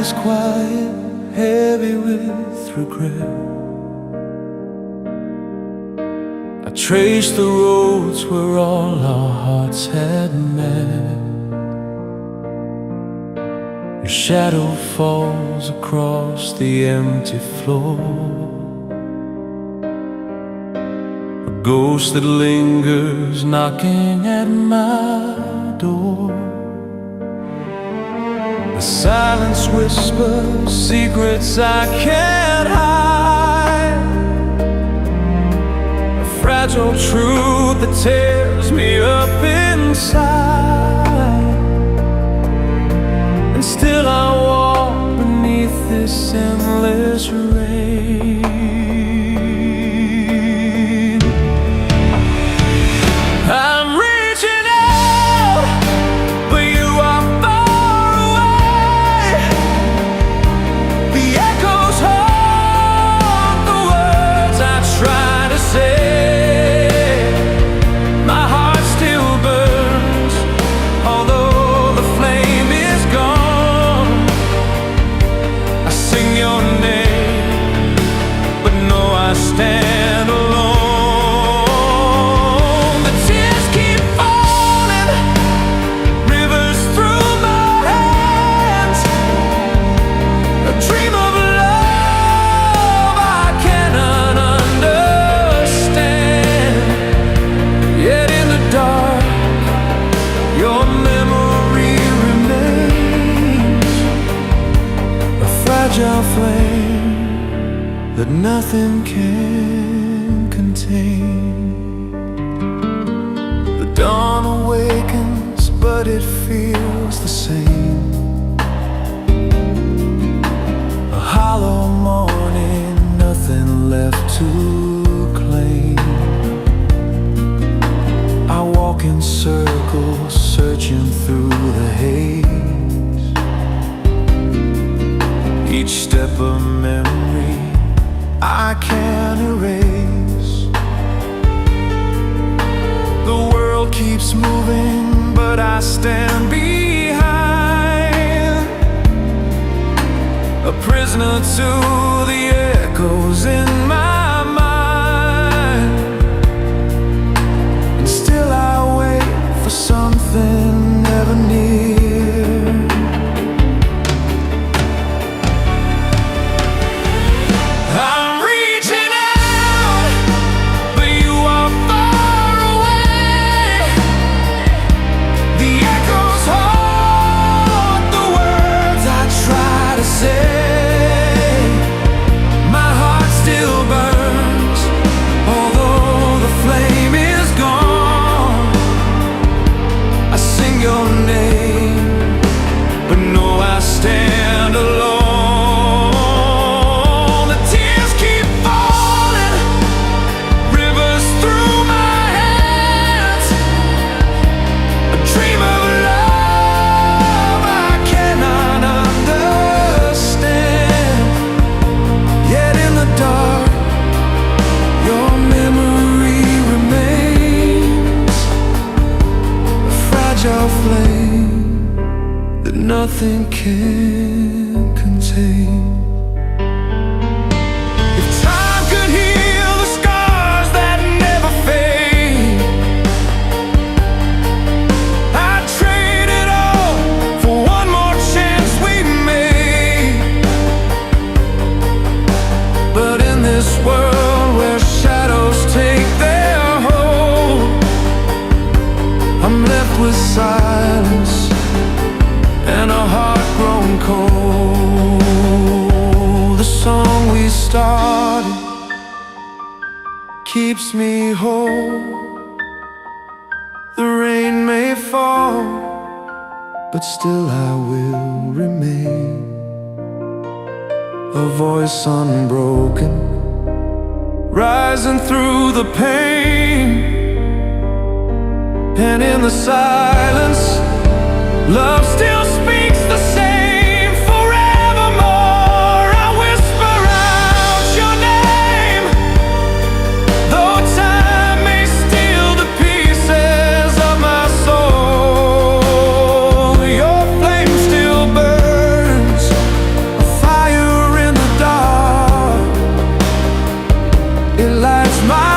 is quiet, heavy with regret. I trace the roads where all our hearts had met. Your shadow falls across the empty floor, a ghost that lingers knocking at my door. The silence whispers secrets I can't hide, a fragile truth that tears me up inside. And still I walk beneath this endless rain. I'm reaching out, but you are far away. The echoes haunt the words I try to say. My heart still burns, although the flame is gone. I sing your name, but no, I stand alone. The tears keep falling, rivers through my hands. A dream of love I cannot understand. Yet in the dark, your memory remains, a fragile flame that nothing can contain. The dawn awakens, but it feels the same. A hollow morning, nothing left to claim. I walk in circles, searching through the haze. Each step a memory I can't erase. The world keeps moving, but I stand behind, a prisoner to the echoes in my mind. And still I wait for something never near. I'm reaching out, but you are far away. The echoes haunt the words I try to say. My heart still burns, although the flame is gone. I sing your name, but no, I stand alone. The tears keep falling, rivers through my hands. A dream of love I cannot understand. Yet in the dark, your memory remains, a fragile flame that nothing can contain. If time could heal the scars that never fade, I'd trade it all for one more chance we made. But in this world where shadows take their hold, I'm left with silence and a heart grown cold. The song we started keeps me whole. The rain may fall, but still I will remain, a voice unbroken, rising through the pain. And in the silence, love still speaks the same. Forevermore I whisper out your name, though time may steal the pieces of my soul. Your flame still burns, It lights my